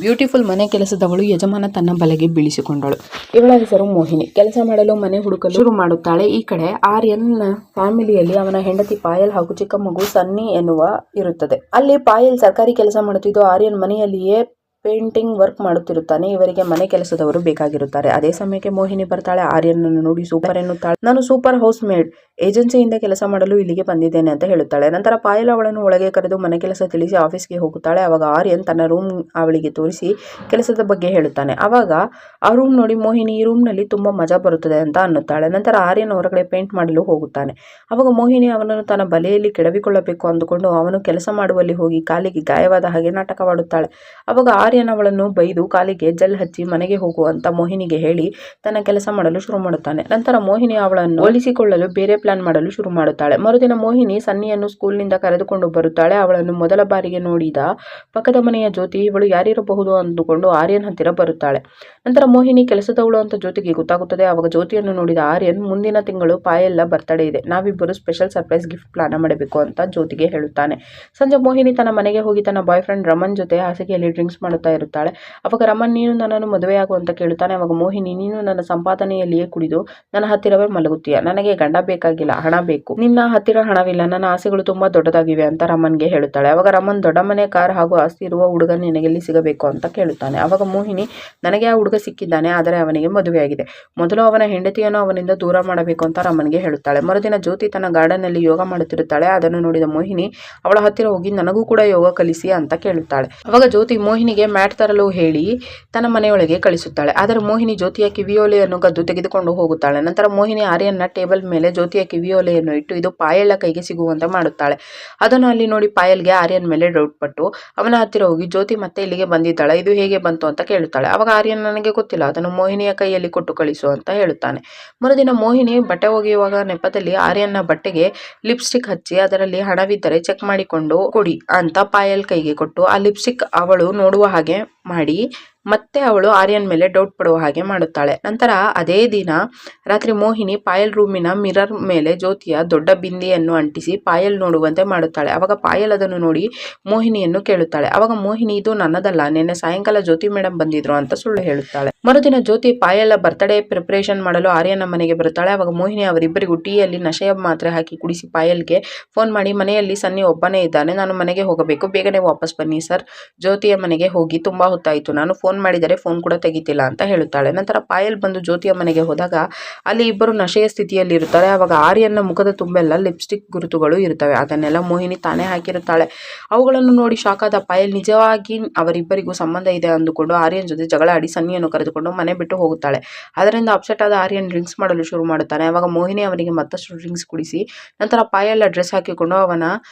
Beautiful ಮನೆ ಕೆಲಸದವಳು ಯಜಮಾನ ತನ್ನ ಬಲೆಗೆ ಬೀಳಿಸಿಕೊಂಡಳು. ಇವಳ ಹೆಸರು ಮೋಹಿನಿ. ಕೆಲಸ ಮಾಡಲು ಮನೆ ಹುಡುಕಲು ಶುರು ಮಾಡುತ್ತಾಳೆ. ಈ ಕಡೆ ಆರ್ಯನ್ ಫ್ಯಾಮಿಲಿಯಲ್ಲಿ ಅವನ ಹೆಂಡತಿ ಪಾಯಲ್ ಹಾಗೂ ಚಿಕ್ಕ ಮಗು ಸನ್ನಿ ಎನ್ನುವ ಇರುತ್ತದೆ. ಅಲ್ಲಿ ಪಾಯಲ್ ಸರ್ಕಾರಿ ಕೆಲಸ ಮಾಡುತ್ತಿದ್ದು ಆರ್ಯನ್ ಮನೆಯಲ್ಲಿಯೇ ಪೇಂಟಿಂಗ್ ವರ್ಕ್ ಮಾಡುತ್ತಿರುತ್ತಾನೆ. ಇವರಿಗೆ ಮನೆ ಕೆಲಸದವರು ಬೇಕಾಗಿರುತ್ತಾರೆ. ಅದೇ ಸಮಯಕ್ಕೆ ಮೋಹಿನಿ ಬರ್ತಾಳೆ. ಆರ್ಯನನ್ನು ನೋಡಿ ಸೂಪರ್ ಎನ್ನುತ್ತಾಳೆ. ನಾನು ಸೂಪರ್ ಹೌಸ್ ಮೇಡ್, ಏಜೆನ್ಸಿಯಿಂದ ಕೆಲಸ ಮಾಡಲು ಇಲ್ಲಿಗೆ ಬಂದಿದ್ದೇನೆ ಅಂತ ಹೇಳುತ್ತಾಳೆ. ನಂತರ ಪಾಯಲ್ ಅವಳನ್ನು ಒಳಗೆ ಕರೆದು ಮನೆ ಕೆಲಸ ತಿಳಿಸಿ ಆಫೀಸ್ಗೆ ಹೋಗುತ್ತಾಳೆ. ಅವಾಗ ಆರ್ಯನ್ ತನ್ನ ರೂಮ್ ಅವಳಿಗೆ ತೋರಿಸಿ ಕೆಲಸದ ಬಗ್ಗೆ ಹೇಳುತ್ತಾನೆ. ಅವಾಗ ಆ ರೂಮ್ ನೋಡಿ ಮೋಹಿನಿ ಈ ರೂಮ್ನಲ್ಲಿ ತುಂಬಾ ಮಜಾ ಬರುತ್ತದೆ ಅಂತ ಅನ್ನುತ್ತಾಳೆ. ನಂತರ ಆರ್ಯನ್ ಹೊರಗಡೆ ಪೇಂಟ್ ಮಾಡಲು ಹೋಗುತ್ತಾನೆ. ಅವಾಗ ಮೋಹಿನಿ ಅವನನ್ನು ತನ್ನ ಬಲೆಯಲ್ಲಿ ಕೆಡವಿಕೊಳ್ಳಬೇಕು ಅಂದುಕೊಂಡು ಅವನು ಕೆಲಸ ಮಾಡುವಲ್ಲಿ ಹೋಗಿ ಕಾಲಿಗೆ ಗಾಯವಾದ ಹಾಗೆ ನಾಟಕವಾಡುತ್ತಾಳೆ. ಅವಾಗ ಆರ್ಯನ್ ಅವಳನ್ನು ಬೈದು ಕಾಲಿಗೆ ಜೆಲ್ ಹಚ್ಚಿ ಮನೆಗೆ ಹೋಗು ಅಂತ ಮೋಹಿನಿಗೆ ಹೇಳಿ ತನ್ನ ಕೆಲಸ ಮಾಡಲು ಶುರು ಮಾಡುತ್ತಾನೆ. ನಂತರ ಮೋಹಿನಿ ಅವಳನ್ನು ಒಲಿಸಿಕೊಳ್ಳಲು ಬೇರೆ ಪ್ಲಾನ್ ಮಾಡಲು ಶುರು ಮಾಡುತ್ತಾಳೆ. ಮರುದಿನ ಮೋಹಿನಿ ಸನ್ನಿಯನ್ನು ಸ್ಕೂಲ್ನಿಂದ ಕರೆದುಕೊಂಡು ಬರುತ್ತಾಳೆ. ಅವಳನ್ನು ಮೊದಲ ಬಾರಿಗೆ ನೋಡಿದ ಪಕ್ಕದ ಮನೆಯ ಜ್ಯೋತಿ ಇವಳು ಯಾರಿರಬಹುದು ಅಂದುಕೊಂಡು ಆರ್ಯನ್ ಹತ್ತಿರ ಬರುತ್ತಾಳೆ. ನಂತರ ಮೋಹಿನಿ ಕೆಲಸದವಳು ಅಂತ ಜ್ಯೋತಿಗೆ ಗೊತ್ತಾಗುತ್ತದೆ. ಅವಾಗ ಜ್ಯೋತಿಯನ್ನು ನೋಡಿದ ಆರ್ಯನ್ ಮುಂದಿನ ತಿಂಗಳು ಪಾಯಲ್ನ ಬರ್ತ್ಡೇ ಇದೆ, ನಾವಿಬ್ಬರು ಸ್ಪೆಷಲ್ ಸರ್ಪ್ರೈಸ್ ಗಿಫ್ಟ್ ಪ್ಲಾನ್ ಮಾಡಬೇಕು ಅಂತ ಜ್ಯೋತಿಗೆ ಹೇಳುತ್ತಾನೆ. ಸಂಜೆ ಮೋಹಿನಿ ತನ್ನ ಮನೆಗೆ ಹೋಗಿ ತನ್ನ ಬಾಯ್ ಫ್ರೆಂಡ್ ರಮನ್ ಜೊತೆ ಹಾಸಿಗೆಯಲ್ಲಿ ಡ್ರಿಂಕ್ಸ್ ಮಾಡುತ್ತಾ ಇರುತ್ತಾಳೆ. ಅವಾಗ ರಮನ್ ನೀನು ನನ್ನನ್ನು ಮದುವೆಯಾಗು ಅಂತ ಕೇಳುತ್ತಾನೆ. ಅವಾಗ ಮೋಹಿನಿ ನೀನು ನನ್ನ ಸಂಪಾದನೆಯಲ್ಲಿಯೇ ಕುಡಿದು ನನ್ನ ಹತ್ತಿರವೇ ಮಲಗುತ್ತೀಯ, ನನಗೆ ಗಂಡ ಬೇಕಾಗಿಲ್ಲ, ಹಣ ಬೇಕು, ನಿನ್ನ ಹತ್ತಿರ ಹಣವಿಲ್ಲ, ನನ್ನ ಆಸೆಗಳು ತುಂಬಾ ದೊಡ್ಡದಾಗಿವೆ ಅಂತ ರಮನ್ಗೆ ಹೇಳುತ್ತಾಳೆ. ಅವಾಗ ರಮನ್ ದೊಡ್ಡ ಮನೆ, ಕಾರ್ ಹಾಗೂ ಆಸ್ತಿ ಇರುವ ಹುಡುಗ ನಿನಗೆಲ್ಲಿ ಸಿಗಬೇಕು ಅಂತ ಕೇಳುತ್ತಾನೆ. ಅವಾಗ ಮೋಹಿನಿ ನನಗೆ ಆ ಹುಡುಗ ಸಿಕ್ಕಿದ್ದಾನೆ, ಆದರೆ ಅವನಿಗೆ ಮದುವೆಯಾಗಿದೆ, ಮೊದಲು ಅವನ ಹೆಂಡತಿಯನ್ನು ಅವನಿಂದ ದೂರ ಮಾಡಬೇಕು ಅಂತ ರಮನ್ಗೆ ಹೇಳುತ್ತಾಳೆ. ಮರುದಿನ ಜ್ಯೋತಿ ತನ್ನ ಗಾರ್ಡನ್ ನಲ್ಲಿ ಯೋಗ ಮಾಡುತ್ತಿರುತ್ತಾಳೆ. ಅದನ್ನು ನೋಡಿದ ಮೋಹಿನಿ ಅವಳ ಹತ್ತಿರ ಹೋಗಿ ನನಗೂ ಕೂಡ ಯೋಗ ಕಲಿಸಿ ಅಂತ ಕೇಳುತ್ತಾಳೆ. ಅವಾಗ ಜ್ಯೋತಿ ಮೋಹಿನಿಗೆ ಮ್ಯಾಟ್ ತರಲು ಹೇಳಿ ತನ್ನ ಮನೆಯೊಳಗೆ ಕಳಿಸುತ್ತಾಳೆ. ಆದರೆ ಮೋಹಿನಿ ಜ್ಯೋತಿಯ ಕಿವಿಯೋಲೆಯನ್ನು ಕದ್ದು ತೆಗೆದುಕೊಂಡು ಹೋಗುತ್ತಾಳೆ. ನಂತರ ಮೋಹಿನಿ ಆರ್ಯನ್ನ ಟೇಬಲ್ ಮೇಲೆ ಜ್ಯೋತಿಯ ಕಿವಿಯೋಲೆಯನ್ನು ಇಟ್ಟು ಇದು ಪಾಯಲ್ನ ಕೈಗೆ ಸಿಗುವಂತೆ ಮಾಡುತ್ತಾಳೆ. ಅದನ್ನು ಅಲ್ಲಿ ನೋಡಿ ಪಾಯಲ್ಗೆ ಆರ್ಯನ್ ಮೇಲೆ ಡೌಟ್ ಪಟ್ಟು ಅವನ ಹತ್ತಿರ ಹೋಗಿ ಜ್ಯೋತಿ ಮತ್ತೆ ಇಲ್ಲಿಗೆ ಬಂದಿದ್ದಾಳೆ, ಇದು ಹೇಗೆ ಬಂತು ಅಂತ ಕೇಳುತ್ತಾಳೆ. ಅವಾಗ ಆರ್ಯನ್ ನನಗೆ ಗೊತ್ತಿಲ್ಲ, ಅದನ್ನು ಮೋಹಿನಿಯ ಕೈಯಲ್ಲಿ ಕೊಟ್ಟು ಕಳಿಸು ಅಂತ ಹೇಳುತ್ತಾನೆ. ಮರುದಿನ ಮೋಹಿನಿ ಬಟ್ಟೆ ಒಗೆಯುವಾಗ ನೆಪದಲ್ಲಿ ಆರ್ಯನ್ನ ಬಟ್ಟೆಗೆ ಲಿಪ್ಸ್ಟಿಕ್ ಹಚ್ಚಿ ಅದರಲ್ಲಿ ಹಣವಿದ್ದರೆ ಚೆಕ್ ಮಾಡಿಕೊಂಡು ಕೊಡಿ ಅಂತ ಪಾಯಲ್ ಕೈಗೆ ಕೊಟ್ಟು ಆ ಲಿಪ್ಸ್ಟಿಕ್ ಅವಳು ನೋಡುವ ಹಾಗೆ ಮಾಡಿ ಮತ್ತೆ ಅವಳು ಆರ್ಯನ್ ಮೇಲೆ ಡೌಟ್ ಪಡುವ ಹಾಗೆ ಮಾಡುತ್ತಾಳೆ. ನಂತರ ಅದೇ ದಿನ ರಾತ್ರಿ ಮೋಹಿನಿ ಪಾಯಲ್ ರೂಮಿನ ಮಿರರ್ ಮೇಲೆ ಜ್ಯೋತಿಯ ದೊಡ್ಡ ಬಿಂದಿಯನ್ನು ಅಂಟಿಸಿ ಪಾಯಲ್ ನೋಡುವಂತೆ ಮಾಡುತ್ತಾಳೆ. ಅವಾಗ ಪಾಯಲ್ ಅದನ್ನು ನೋಡಿ ಮೋಹಿನಿಯನ್ನು ಕೇಳುತ್ತಾಳೆ. ಅವಾಗ ಮೋಹಿನಿ ಇದು ನನ್ನದಲ್ಲ, ನಿನ್ನೆ ಸಾಯಂಕಾಲ ಜ್ಯೋತಿ ಮೇಡಮ್ ಬಂದಿದ್ರು ಅಂತ ಸುಳ್ಳು ಹೇಳುತ್ತಾಳೆ. ಮರುದಿನ ಜ್ಯೋತಿ ಪಾಯಲ್ ಬರ್ತ್ಡೇ ಪ್ರಿಪರೇಷನ್ ಮಾಡಲು ಆರ್ಯನ ಮನೆಗೆ ಬರುತ್ತಾಳೆ. ಅವಾಗ ಮೋಹಿನಿ ಅವರಿಬ್ಬರಿಗೂ ಟೀಯಲ್ಲಿ ನಶೆಯ ಮಾತ್ರೆ ಹಾಕಿ ಕುಡಿಸಿ ಪಾಯಲ್ಗೆ ಫೋನ್ ಮಾಡಿ ಮನೆಯಲ್ಲಿ ಸನ್ನಿ ಒಬ್ಬನೇ ಇದ್ದಾನೆ, ನಾನು ಮನೆಗೆ ಹೋಗಬೇಕು, ಬೇಗನೆ ವಾಪಸ್ ಬನ್ನಿ ಸರ್, ಜ್ಯೋತಿಯ ಮನೆಗೆ ಹೋಗಿ ತುಂಬಾ ಹೊತ್ತಾಯಿತು, ನಾನು ಫೋನ್ ಮಾಡಿದರೆ ಫೋನ್ ಕೂಡ ತೆಗಿತಿಲ್ಲ ಅಂತ ಹೇಳುತ್ತಾಳೆ. ನಂತರ ಪಾಯಲ್ ಬಂದು ಜ್ಯೋತಿಯ ಮನೆಗೆ ಹೋದಾಗ ಅಲ್ಲಿ ಇಬ್ಬರು ನಶೆಯ ಸ್ಥಿತಿಯಲ್ಲಿ ಇರುತ್ತಾರೆ. ಅವಾಗ ಆರ್ಯನ್ನ ಮುಖದ ತುಂಬೆಲ್ಲ ಲಿಪ್ಸ್ಟಿಕ್ ಗುರುತುಗಳು ಇರುತ್ತವೆ, ಅದನ್ನೆಲ್ಲ ಮೋಹಿನಿ ತಾನೇ ಹಾಕಿರುತ್ತಾಳೆ. ಅವುಗಳನ್ನು ನೋಡಿ ಶಾಕ್ ಆದ ಪಾಯಲ್ ನಿಜವಾಗಿ ಅವರಿಬ್ಬರಿಗೂ ಸಂಬಂಧ ಇದೆ ಅಂದುಕೊಂಡು ಆರ್ಯನ್ ಜೊತೆ ಜಗಳ ಆಡಿ ಸನ್ನಿಯನ್ನು ಕರೆದುಕೊಂಡು ಮನೆ ಬಿಟ್ಟು ಹೋಗುತ್ತಾಳೆ. ಅದರಿಂದ ಅಪ್ಸೆಟ್ ಆದ ಆರ್ಯನ್ ಡ್ರಿಂಕ್ಸ್ ಮಾಡಲು ಶುರು ಮಾಡುತ್ತಾನೆ. ಅವಾಗ ಮೋಹಿನಿ ಅವನಿಗೆ ಮತ್ತಷ್ಟು ಡ್ರಿಂಕ್ಸ್ ಕುಡಿಸಿ ನಂತರ ಪಾಯಲ್ ಡ್ರೆಸ್ ಹಾಕಿಕೊಂಡು ಅವನ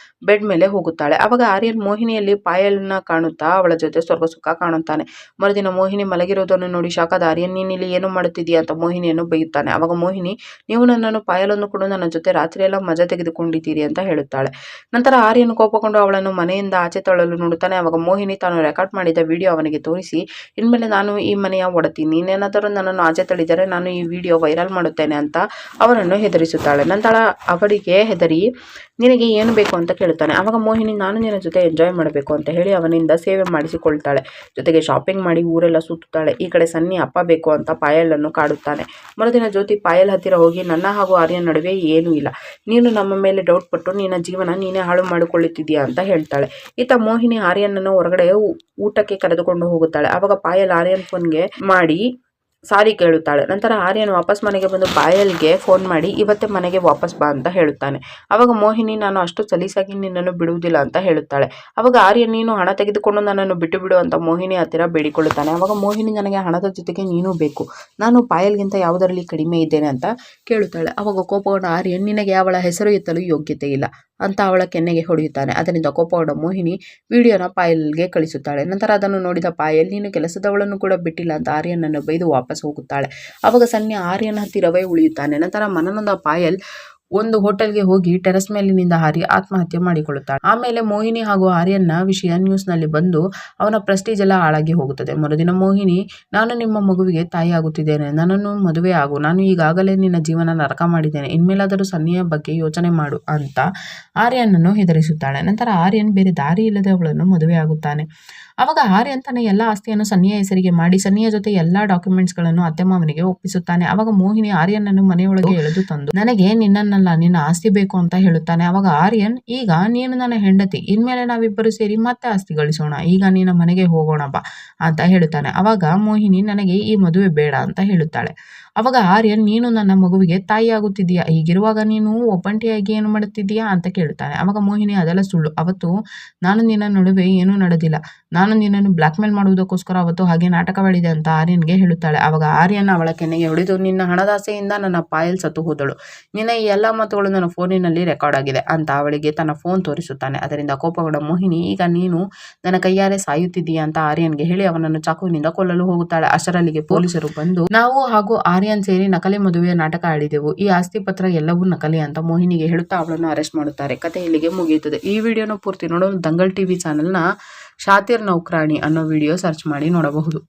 ಬೆಡ್ ಮೇಲೆ ಹೋಗುತ್ತಾಳೆ. ಅವಾಗ ಆರ್ಯನ್ ಮೋಹಿನಿಯಲ್ಲಿ ಪಾಯಲ್ನ ಕಾಣುತ್ತಾ ಅವಳ ಜೊತೆ ಸ್ವರ್ಗ ಸುಖ ಕಾಣುತ್ತಾನೆ. ಮರುದಿನ ಮೋಹಿನಿ ಮಲಗಿರೋದನ್ನು ನೋಡಿ ಶಾಕಾದ ಆರ್ಯನ್ ನೀನ್ ಇಲ್ಲಿ ಏನು ಮಾಡುತ್ತಿದ್ದೀಯ ಅಂತ ಮೋಹಿನಿಯನ್ನು ಬೈಯುತ್ತಾನೆ. ಅವಾಗ ಮೋಹಿನಿ ನೀವು ನನ್ನನ್ನು ಪಾಯಲನ್ನು ಕೂಡ ನನ್ನ ಜೊತೆ ರಾತ್ರಿಯೆಲ್ಲ ಮಜಾ ತೆಗೆದುಕೊಂಡಿದ್ದೀರಿ ಅಂತ ಹೇಳುತ್ತಾಳೆ. ನಂತರ ಆರ್ಯನ್ ಕೋಪಗೊಂಡು ಅವಳನ್ನು ಮನೆಯಿಂದ ಆಚೆ ತಳ್ಳಲು ನೋಡುತ್ತಾನೆ. ಅವಾಗ ಮೋಹಿನಿ ತಾನು ರೆಕಾರ್ಡ್ ಮಾಡಿದ ವಿಡಿಯೋ ಅವನಿಗೆ ತೋರಿಸಿ ಇನ್ಮೇಲೆ ನಾನು ಈ ಮನೆಯ ಒಡತಿ, ನೀನೇನಾದರೂ ನನ್ನನ್ನು ಆಚೆ ತಳ್ಳಿದರೆ ನಾನು ಈ ವಿಡಿಯೋ ವೈರಲ್ ಮಾಡುತ್ತೇನೆ ಅಂತ ಅವನನ್ನು ಹೆದರಿಸುತ್ತಾಳೆ. ನಂತರ ಅವರಿಗೆ ಹೆದರಿ ನಿನಗೆ ಏನು ಬೇಕು ಅಂತ ಕೇಳುತ್ತಾನೆ. ಅವಾಗ ಮೋಹಿನಿ ನಾನು ನಿನ್ನ ಜೊತೆ ಎಂಜಾಯ್ ಮಾಡಬೇಕು ಅಂತ ಹೇಳಿ ಅವನಿಂದ ಸೇವೆ ಮಾಡಿಸಿಕೊಳ್ತಾಳೆ. ಜೊತೆಗೆ ಶಾಪಿಂಗ್ ಮಾಡಿ ಊರೆಲ್ಲ ಸುತ್ತುತ್ತಾಳೆ. ಈ ಕಡೆ ಸನ್ನಿ ಅಪ್ಪ ಬೇಕು ಅಂತ ಪಾಯಲನ್ನು ಕಾಡುತ್ತಾನೆ. ಮರುದಿನ ಜ್ಯೋತಿ ಪಾಯಲ್ ಹತ್ತಿರ ಹೋಗಿ ನನ್ನ ಹಾಗೂ ಆರ್ಯನ್ ನಡುವೆ ಏನೂ ಇಲ್ಲ, ನೀನು ನಮ್ಮ ಮೇಲೆ ಡೌಟ್ ಪಟ್ಟು ನಿನ್ನ ಜೀವನ ನೀನೇ ಹಾಳು ಮಾಡಿಕೊಳ್ಳುತ್ತಿದ್ದೀಯಾ ಅಂತ ಹೇಳ್ತಾಳೆ. ಈತ ಮೋಹಿನಿ ಆರ್ಯನನ್ನು ಹೊರಗಡೆ ಊಟಕ್ಕೆ ಕರೆದುಕೊಂಡು ಹೋಗುತ್ತಾಳೆ. ಅವಾಗ ಪಾಯಲ್ ಆರ್ಯನ್ ಫೋನ್ಗೆ ಮಾಡಿ ಸಾರಿ ಕೇಳುತ್ತಾಳೆ. ನಂತರ ಆರ್ಯನ್ ವಾಪಸ್ ಮನೆಗೆ ಬಂದು ಪಾಯಲ್ಗೆ ಫೋನ್ ಮಾಡಿ ಇವತ್ತೇ ಮನೆಗೆ ವಾಪಸ್ ಬಾ ಅಂತ ಹೇಳುತ್ತಾನೆ. ಅವಾಗ ಮೋಹಿನಿ ನಾನು ಅಷ್ಟು ಸಲೀಸಾಗಿ ನಿನ್ನನ್ನು ಬಿಡುವುದಿಲ್ಲ ಅಂತ ಹೇಳುತ್ತಾಳೆ. ಅವಾಗ ಆರ್ಯನ್ ನೀನು ಹಣ ತೆಗೆದುಕೊಂಡು ನನ್ನನ್ನು ಬಿಟ್ಟು ಬಿಡು ಅಂತ ಮೋಹಿನಿ ಹತ್ತಿರ ಬೇಡಿಕೊಳ್ಳುತ್ತಾನೆ. ಅವಾಗ ಮೋಹಿನಿ ನನಗೆ ಹಣದ ಜೊತೆಗೆ ನೀನು ಬೇಕು, ನಾನು ಪಾಯಲ್ಗಿಂತ ಯಾವುದರಲ್ಲಿ ಕಡಿಮೆ ಇದ್ದೇನೆ ಅಂತ ಕೇಳುತ್ತಾಳೆ. ಅವಾಗ ಕೋಪಗೊಂಡ ಆರ್ಯನ್ ನಿನಗೆ ಅವಳ ಹೆಸರು ಎತ್ತಲು ಯೋಗ್ಯತೆ ಇಲ್ಲ ಅಂತ ಅವಳ ಕೆನ್ನೆಗೆ ಹೊಡೆಯುತ್ತಾನೆ. ಅದರಿಂದ ಕೋಪಗೊಂಡ ಮೋಹಿನಿ ವಿಡಿಯೋನ ಪಾಯಲ್ಗೆ ಕಳಿಸುತ್ತಾಳೆ. ನಂತರ ಅದನ್ನು ನೋಡಿದ ಪಾಯಲ್ ನೀನು ಕೆಲಸದವಳನ್ನು ಕೂಡ ಬಿಟ್ಟಿಲ್ಲ ಅಂತ ಆರ್ಯನನ್ನು ಬೈದು ವಾಪಸ್ ಹೋಗುತ್ತಾಳೆ. ಅವಾಗ ಸನ್ನಿ ಆರ್ಯನ್ ಹತ್ತಿರವೇ ಉಳಿಯುತ್ತಾನೆ. ನಂತರ ಮನನೊಂದ ಪಾಯಲ್ ಒಂದು ಹೋಟೆಲ್ಗೆ ಹೋಗಿ ಟೆರೆಸ್ ಮೇಲಿನಿಂದ ಹಾರಿ ಆತ್ಮಹತ್ಯೆ ಮಾಡಿಕೊಳ್ಳುತ್ತಾಳೆ. ಆಮೇಲೆ ಮೋಹಿನಿ ಹಾಗೂ ಆರ್ಯನ್ನ ವಿಷಯ ನ್ಯೂಸ್ ನಲ್ಲಿ ಬಂದು ಅವನ ಪ್ರೆಸ್ಟೀಜ್ ಎಲ್ಲ ಹಾಳಾಗಿ ಹೋಗುತ್ತದೆ. ಮರುದಿನ ಮೋಹಿನಿ, ನಾನು ನಿಮ್ಮ ಮಗುವಿಗೆ ತಾಯಿ ಆಗುತ್ತಿದ್ದೇನೆ, ನನ್ನನ್ನು ಮದುವೆ ಆಗು, ನಾನು ಈಗಾಗಲೇ ನಿನ್ನ ಜೀವನ ನರಕ ಮಾಡಿದ್ದೇನೆ, ಇನ್ಮೇಲಾದರೂ ಸನ್ನಿಯ ಬಗ್ಗೆ ಯೋಚನೆ ಮಾಡು ಅಂತ ಆರ್ಯನನ್ನು ಹೆದರಿಸುತ್ತಾಳೆ. ನಂತರ ಆರ್ಯನ್ ಬೇರೆ ದಾರಿ ಇಲ್ಲದೆ ಅವಳನ್ನು ಮದುವೆ ಆಗುತ್ತಾನೆ. ಅವಾಗ ಆರ್ಯನ್ ತನ್ನ ಎಲ್ಲ ಆಸ್ತಿಯನ್ನು ಸನ್ನಿಯ ಹೆಸರಿಗೆ ಮಾಡಿ ಸನ್ನಿಯ ಜೊತೆ ಎಲ್ಲಾ ಡಾಕ್ಯುಮೆಂಟ್ಸ್ ಗಳನ್ನು ಅತ್ತೆ ಮಾವನಿಗೆ ಒಪ್ಪಿಸುತ್ತಾನೆ. ಅವಾಗ ಮೋಹಿನಿ ಆರ್ಯನನ್ನು ಮನೆಯೊಳಗೆ ಎಳೆದು ತಂದು ನನಗೆ ನಿನ್ನನ್ನಲ್ಲ ನಿನ್ನ ಆಸ್ತಿ ಬೇಕು ಅಂತ ಹೇಳುತ್ತಾನೆ. ಅವಾಗ ಆರ್ಯನ್, ಈಗ ನೀನು ನನ್ನ ಹೆಂಡತಿ, ಇನ್ಮೇಲೆ ನಾವಿಬ್ಬರು ಸೇರಿ ಮತ್ತೆ ಆಸ್ತಿ ಗಳಿಸೋಣ, ಈಗ ನಿನ್ನ ಮನೆಗೆ ಹೋಗೋಣ ಬಾ ಅಂತ ಹೇಳುತ್ತಾನೆ. ಅವಾಗ ಮೋಹಿನಿ ನನಗೆ ಈ ಮದುವೆ ಬೇಡ ಅಂತ ಹೇಳುತ್ತಾಳೆ. ಅವಾಗ ಆರ್ಯನ್, ನೀನು ನನ್ನ ಮಗುವಿಗೆ ತಾಯಿ ಆಗುತ್ತಿದ್ದೀಯಾ, ಹೀಗಿರುವಾಗ ನೀನು ಒಬ್ಬಂಟಿಯಾಗಿ ಏನು ಮಾಡುತ್ತಿದ್ದೀಯಾ ಅಂತ ಕೇಳುತ್ತಾನೆ. ಅವಾಗ ಮೋಹಿನಿ, ಅದೆಲ್ಲ ಸುಳ್ಳು, ಅವತ್ತು ನಾನು ನಿನ್ನ ನಡುವೆ ಏನೂ ನಡೆದಿಲ್ಲ, ನಾನು ನಿನ್ನನ್ನು ಬ್ಲಾಕ್ ಮೇಲ್ ಮಾಡುವುದಕ್ಕೋಸ್ಕರ ಅವತ್ತು ಹಾಗೆ ನಾಟಕವಾಡಿದೆ ಅಂತ ಆರ್ಯನ್ಗೆ ಹೇಳುತ್ತಾಳೆ. ಅವಾಗ ಆರ್ಯನ್ ಅವಳ ಕೆನ್ನೆಗೆ ಹೊಡೆದು, ನಿನ್ನ ಹಣದಾಸೆಯಿಂದ ನನ್ನ ಪಾಯಲ್ ಸತ್ತು ಹೋದಳು, ನಿನ್ನ ಈ ಎಲ್ಲ ಮಾತುಗಳು ನನ್ನ ಫೋನಿನಲ್ಲಿ ರೆಕಾರ್ಡ್ ಆಗಿದೆ ಅಂತ ಅವಳಿಗೆ ತನ್ನ ಫೋನ್ ತೋರಿಸುತ್ತಾನೆ. ಅದರಿಂದ ಕೋಪಗೊಂಡ ಮೋಹಿನಿ, ಈಗ ನೀನು ನನ್ನ ಕೈಯಾರೆ ಸಾಯುತ್ತಿದ್ದೀಯಾ ಅಂತ ಆರ್ಯನ್ಗೆ ಹೇಳಿ ಅವನನ್ನು ಚಾಕುವಿನಿಂದ ಕೊಲ್ಲಲು ಹೋಗುತ್ತಾಳೆ. ಅಷ್ಟರಲ್ಲಿಗೆ ಪೊಲೀಸರು ಬಂದು ನಾವು ಹಾಗೂ ಆರ್ಯನ್ ಸೇರಿ ನಕಲಿ ಮದುವೆಯ ನಾಟಕ ಆಡಿದೆವು, ಈ ಆಸ್ತಿ ಪತ್ರ ಎಲ್ಲವೂ ನಕಲಿ ಅಂತ ಮೋಹಿನಿಗೆ ಹೇಳುತ್ತಾ ಅವಳನ್ನು ಅರೆಸ್ಟ್ ಮಾಡುತ್ತಾರೆ. ಕತೆ ಇಲ್ಲಿಗೆ ಮುಗಿಯುತ್ತದೆ. ಈ ವಿಡಿಯೋನ ಪೂರ್ತಿ ನೋಡಲು ದಂಗಲ್ ಟಿವಿ ಚಾನೆಲ್ನ ಶಾತಿರ್ ನೌಕ್ರಾಣಿ ಅನ್ನೋ ವಿಡಿಯೋ ಸರ್ಚ್ ಮಾಡಿ ನೋಡಬಹುದು.